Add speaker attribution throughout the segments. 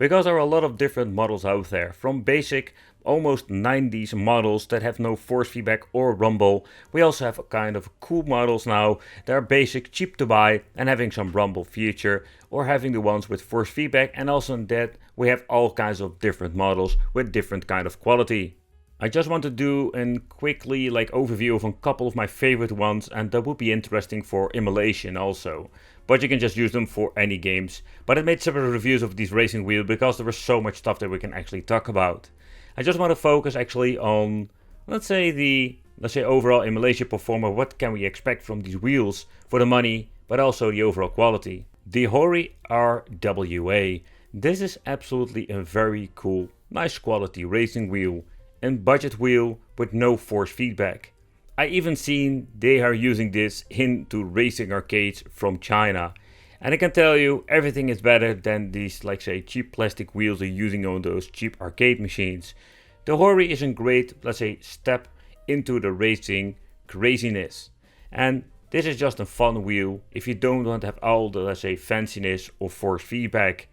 Speaker 1: because there are a lot of different models out there, from basic almost 90s models that have no force feedback or rumble. We also have kind of cool models now that are basic, cheap to buy and having some rumble feature, or having the ones with force feedback, and also in that we have all kinds of different models with different kind of quality. I just want to do a quickly overview of a couple of my favorite ones, and that would be interesting for Emulation also. But you can just use them for any games. But I made separate reviews of these racing wheels because there was so much stuff that we can actually talk about. I just want to focus actually on, let's say overall emulation performer. What can we expect from these wheels for the money, but also the overall quality. The Hori RWA. This is absolutely a very cool, nice quality racing wheel. And budget wheel with no force feedback. I even seen they are using this into racing arcades from China. And I can tell you, everything is better than these, cheap plastic wheels they're using on those cheap arcade machines. The Hori is a great, step into the racing craziness. And this is just a fun wheel if you don't want to have all the, fanciness or force feedback.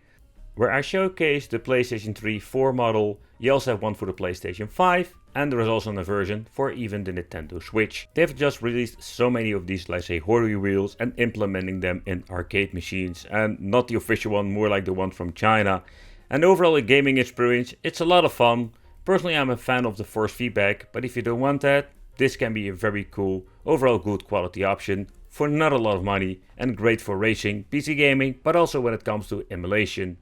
Speaker 1: Where I showcase the PlayStation 3 4 model, you also have one for the PlayStation 5, and there is also a version for even the Nintendo Switch. They've just released so many of these, Hori wheels and implementing them in arcade machines, and not the official one, more like the one from China. And overall, a gaming experience, it's a lot of fun. Personally, I'm a fan of the force feedback, but if you don't want that, this can be a very cool, overall good quality option for not a lot of money, and great for racing, PC gaming, but also when it comes to emulation.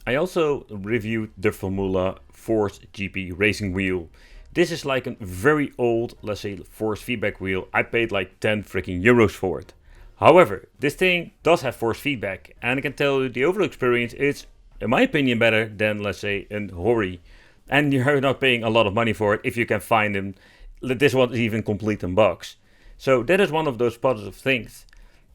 Speaker 1: I also reviewed the Formula Force GP racing wheel. This is like a very old, force feedback wheel. I paid like 10 freaking euros for it. However, this thing does have force feedback, and I can tell you the overall experience is, in my opinion, better than, an Hori. And you're not paying a lot of money for it if you can find them. This one is even complete in box. So that is one of those positive things.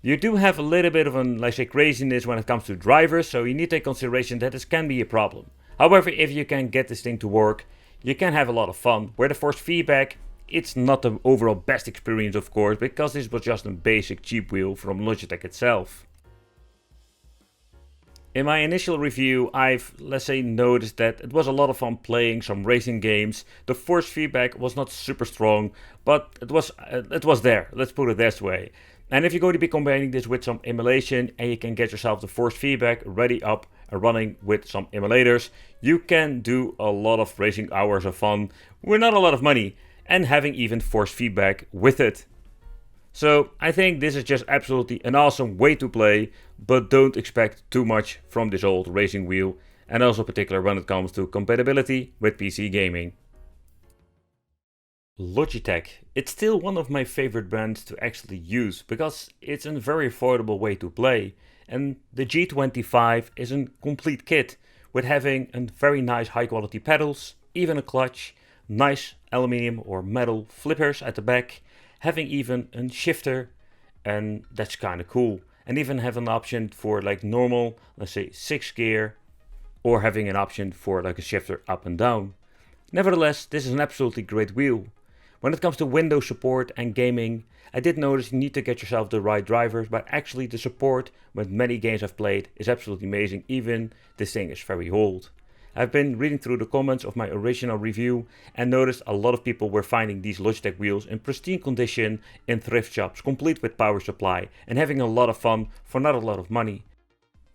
Speaker 1: You do have a little bit of an, craziness when it comes to drivers, so you need to take consideration that this can be a problem. However, if you can get this thing to work, you can have a lot of fun. Where the force feedback, it's not the overall best experience, of course, because this was just a basic cheap wheel from Logitech itself. In my initial review, I've, noticed that it was a lot of fun playing some racing games. The force feedback was not super strong, but it was there, let's put it this way. And if you're going to be combining this with some emulation, and you can get yourself the force feedback ready up and running with some emulators, you can do a lot of racing hours of fun with not a lot of money, and having even force feedback with it. So I think this is just absolutely an awesome way to play, but don't expect too much from this old racing wheel, and also particular when it comes to compatibility with PC gaming. Logitech. It's still one of my favorite brands to actually use because it's a very affordable way to play, and the G25 is a complete kit with having a very nice high quality pedals, even a clutch, nice aluminium or metal flippers at the back, having even a shifter, and that's kind of cool, and even have an option for normal, 6 gear, or having an option for a shifter up and down. Nevertheless, this is an absolutely great wheel. When it comes to Windows support and gaming, I did notice you need to get yourself the right drivers, but actually the support with many games I've played is absolutely amazing, even this thing is very old. I've been reading through the comments of my original review and noticed a lot of people were finding these Logitech wheels in pristine condition in thrift shops, complete with power supply, and having a lot of fun for not a lot of money.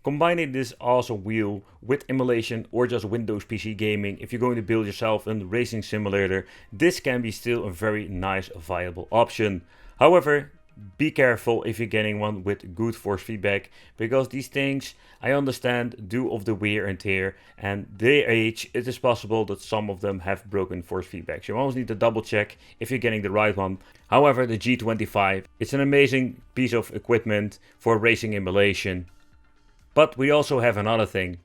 Speaker 1: Combining this awesome wheel with emulation or just Windows PC gaming, if you're going to build yourself a racing simulator, this can be still a very nice viable option. However, be careful if you're getting one with good force feedback, because these things, I understand, do of the wear and tear, and they age. It is possible that some of them have broken force feedback, so you always need to double check if you're getting the right one. However, the G25, it's an amazing piece of equipment for racing emulation. But we also have another thing,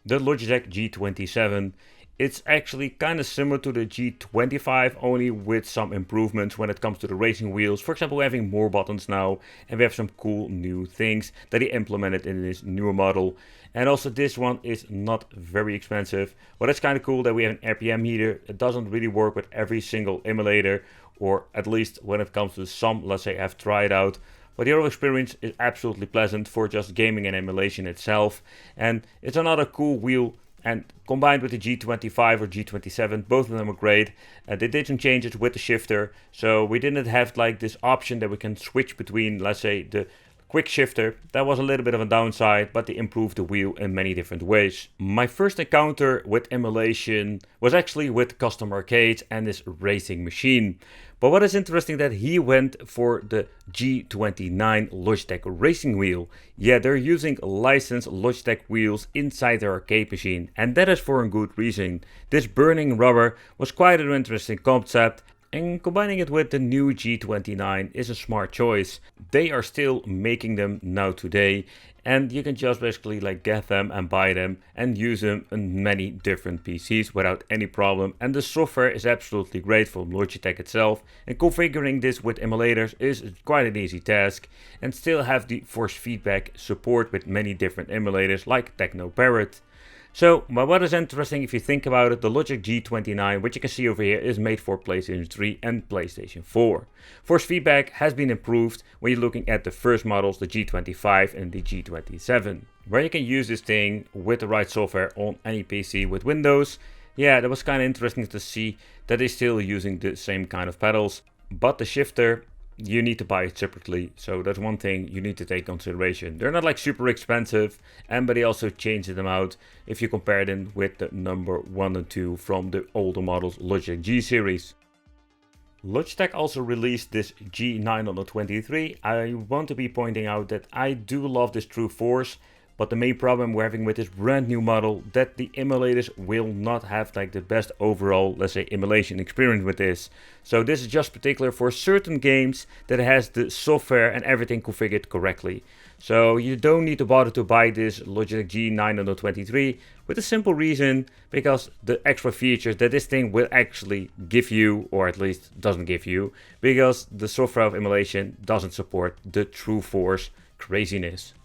Speaker 1: the Logitech G27. It's actually kind of similar to the G25, only with some improvements when it comes to the racing wheels. For example, we're having more buttons now, and we have some cool new things that he implemented in this newer model. And also this one is not very expensive, but it's kind of cool that we have an RPM meter. It doesn't really work with every single emulator, or at least when it comes to some, let's say I've tried out. but the overall experience is absolutely pleasant for just gaming and emulation itself. And it's another cool wheel, and combined with the G25 or G27, both of them are great. They did some changes with the shifter, so we didn't have like this option that we can switch between, let's say, the quick shifter. That was a little bit of a downside, but they improved the wheel in many different ways. My first encounter with emulation was actually with Custom Arcade and this racing machine. But what is interesting that he went for the G29 Logitech racing wheel. Yeah, they're using licensed Logitech wheels inside their arcade machine, and that is for a good reason. This burning rubber was quite an interesting concept, and combining it with the new G29 is a smart choice. They are still making them now today, and you can just basically like get them and buy them and use them on many different PCs without any problem. And the software is absolutely great from Logitech itself, and configuring this with emulators is quite an easy task, and still have the force feedback support with many different emulators like Techno Parrot. So, but what is interesting if you think about it, the Logitech G29, which you can see over here, is made for PlayStation 3 and PlayStation 4. Force feedback has been improved when you're looking at the first models, the G25 and the G27, where you can use this thing with the right software on any PC with Windows. Yeah, that was kind of interesting to see that they're still using the same kind of pedals, but the shifter, you need to buy it separately, so that's one thing you need to take consideration. They're not like super expensive, and but they also changed them out if you compare them with the number 1 and 2 from the older models Logitech G series. Logitech also released this G923. I want to be pointing out that I do love this True Force, but the main problem we're having with this brand new model, that the emulators will not have like the best overall, let's say, emulation experience with this. So this is just particular for certain games that has the software and everything configured correctly. So you don't need to bother to buy this Logitech G923 with a simple reason, because the extra features that this thing will actually give you, or at least doesn't give you, because the software of emulation doesn't support the True Force craziness.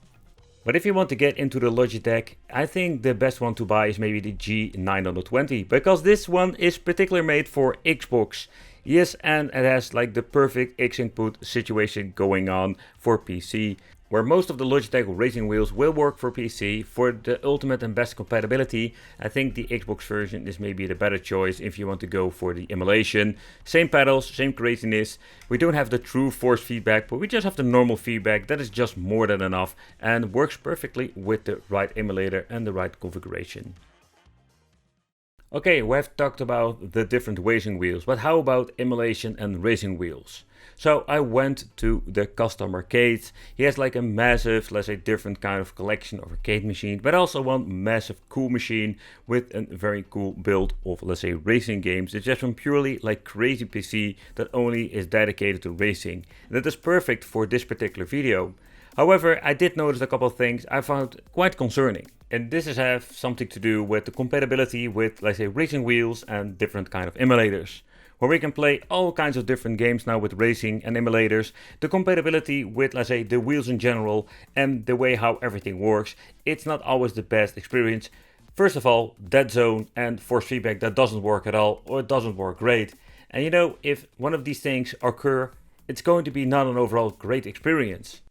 Speaker 1: But if you want to get into the Logitech, I think the best one to buy is maybe the G920, because this one is particularly made for Xbox. Yes, and it has like the perfect X input situation going on for PC, where most of the Logitech racing wheels will work for PC. For the ultimate and best compatibility, I think the Xbox version is maybe the better choice if you want to go for the emulation. Same pedals, same craziness. We don't have the true force feedback, but we just have the normal feedback. That is just more than enough and works perfectly with the right emulator and the right configuration. Okay, we have talked about the different racing wheels, but how about emulation and racing wheels? So I went to the Custom Arcade. He has like a massive, let's say, different kind of collection of arcade machines, but also one massive cool machine with a very cool build of, let's say, racing games. It's just one purely like crazy PC that only is dedicated to racing. And that is perfect for this particular video. However, I did notice a couple of things I found quite concerning. And this is have something to do with the compatibility with, let's say, racing wheels and different kind of emulators, where we can play all kinds of different games now with racing and emulators. The compatibility with, let's say, the wheels in general and the way how everything works, it's not always the best experience. First of all, dead zone and force feedback, that doesn't work at all, or it doesn't work great. And you know, if one of these things occur, it's going to be not an overall great experience.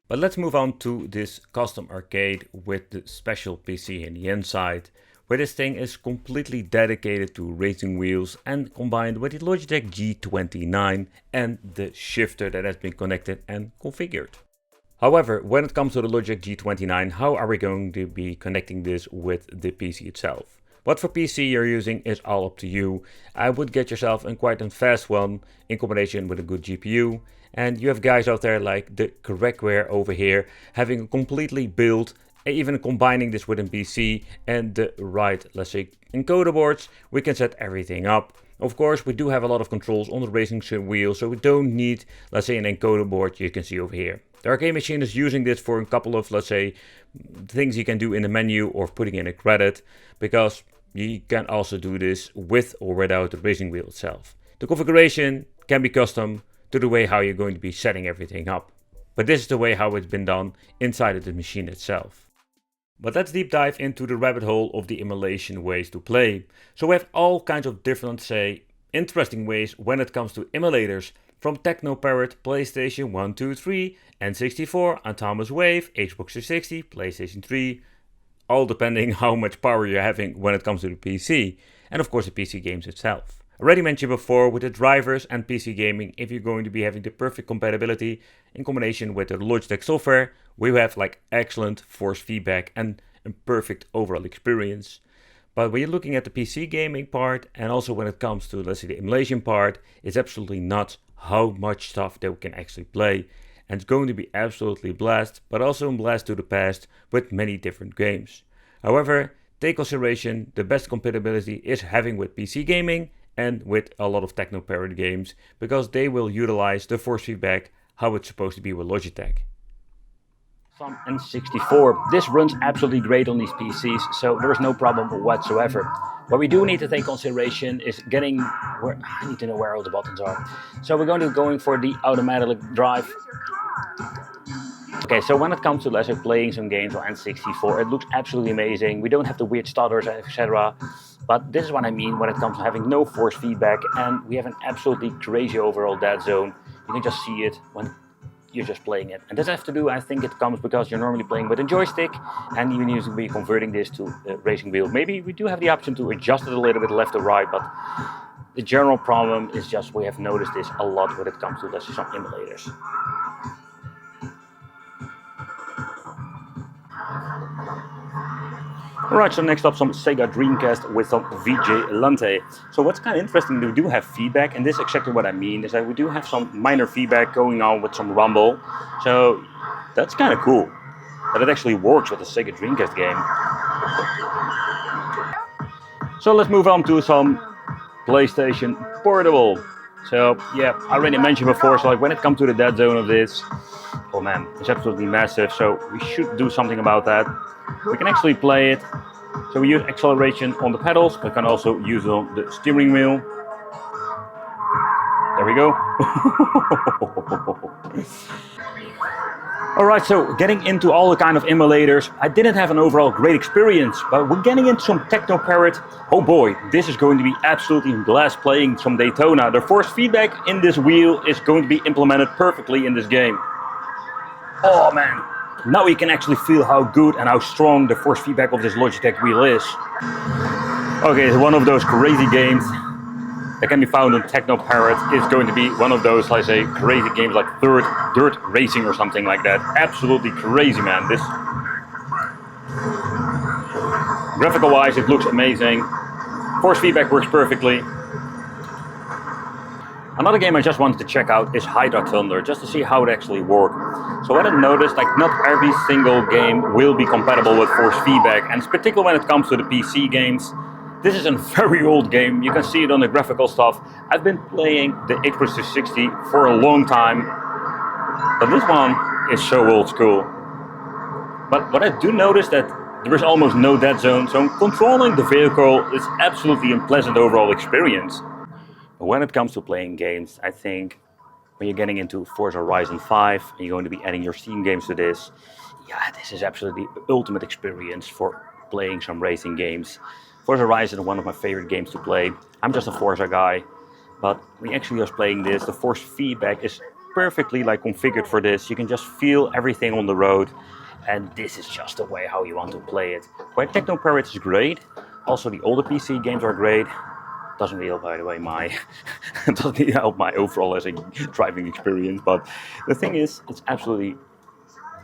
Speaker 1: But let's move on to this Custom Arcade with the special PC in the inside, where this thing is completely dedicated to racing wheels and combined with the Logitech G29 and the shifter that has been connected and configured. However, when it comes to the Logitech G29, how are we going to be connecting this with the PC itself? What for PC you're using is all up to you. I would get yourself in quite a fast one in combination with a good GPU. And you have guys out there like the Correctware over here having a completely built, even combining this with a PC and the right, let's say, encoder boards, we can set everything up. Of course, we do have a lot of controls on the racing wheel, so we don't need, let's say, an encoder board you can see over here. The arcade machine is using this for a couple of, let's say, things you can do in the menu or putting in a credit, because you can also do this with or without the racing wheel itself. The configuration can be custom to the way how you're going to be setting everything up. But this is the way how it's been done inside of the machine itself. But let's deep dive into the rabbit hole of the emulation ways to play. So we have all kinds of different, say, interesting ways when it comes to emulators. From Technoparrot, PlayStation 1, 2, 3, N64, and Thomas Wave, Xbox 360, PlayStation 3, all depending how much power you're having when it comes to the PC, and of course the PC games itself. Already mentioned before, with the drivers and PC gaming, if you're going to be having the perfect compatibility in combination with the Logitech software, we have like excellent force feedback and a perfect overall experience. But when you're looking at the PC gaming part, and also when it comes to, let's say, the emulation part, it's absolutely nuts how much stuff they can actually play. And it's going to be absolutely blast, but also a blast to the past with many different games. However, take consideration, the best compatibility is having with PC gaming and with a lot of Technoparrot games, because they will utilize the force feedback how it's supposed to be with Logitech. Some N64. This runs absolutely great on these PCs, so there is no problem whatsoever. What we do need to take consideration is getting where I need to know where all the buttons are. So we're going for the automatic drive. Okay, so when it comes to, let's say, playing some games on N64, it looks absolutely amazing. We don't have the weird stutters, etc. But this is what I mean when it comes to having no force feedback, and we have an absolutely crazy overall dead zone. You can just see it when you're just playing it. And this has to do, I think it comes because you're normally playing with a joystick and you need to be converting this to a racing wheel. Maybe we do have the option to adjust it a little bit left or right, but the general problem is just we have noticed this a lot when it comes to, let's say, some emulators. Alright, so next up some Sega Dreamcast with some vigilante. So what's kind of interesting, we do have feedback, and this is exactly what I mean, is that we do have some minor feedback going on with some rumble. So that's kind of cool, that it actually works with the Sega Dreamcast game. So let's move on to some PlayStation Portable. So yeah, I already mentioned before, so like when it comes to the dead zone of this, oh man, it's absolutely massive, so we should do something about that. We can actually play it, so we use acceleration on the pedals, but can also use it on the steering wheel. There we go. Alright, so getting into all the kind of emulators, I didn't have an overall great experience, but we're getting into some Technoparrot. Oh boy, this is going to be absolutely blast playing some Daytona. The force feedback in this wheel is going to be implemented perfectly in this game. Oh man, now you can actually feel how good and how strong the force feedback of this Logitech wheel is. Okay, so one of those crazy games that can be found on Technoparrot is going to be one of those, let's say, crazy games like dirt racing or something like that. Absolutely crazy, man. This, graphical wise, it looks amazing. Force feedback works perfectly. Another game I just wanted to check out is Hydra Thunder, just to see how it actually works. So what I noticed, like not every single game will be compatible with force feedback, and particularly when it comes to the PC games. This is a very old game, you can see it on the graphical stuff. I've been playing the Xbox 360 for a long time, but this one is so old school. But what I do notice that there is almost no dead zone, so controlling the vehicle is absolutely a pleasant overall experience. But when it comes to playing games, I think when you're getting into Forza Horizon 5 and you're going to be adding your Steam games to this, yeah, this is absolutely the ultimate experience for playing some racing games. Forza Horizon is one of my favorite games to play. I'm just a Forza guy, but when you actually just playing this, the force feedback is perfectly like configured for this. You can just feel everything on the road, and this is just the way how you want to play it. While Technoparrot is great, also the older PC games are great. Doesn't really help, by the way, doesn't really help my overall as a driving experience, but the thing is, it's absolutely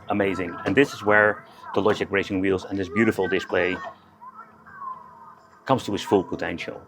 Speaker 1: amazing. And this is where the Logitech racing wheels and this beautiful display comes to its full potential.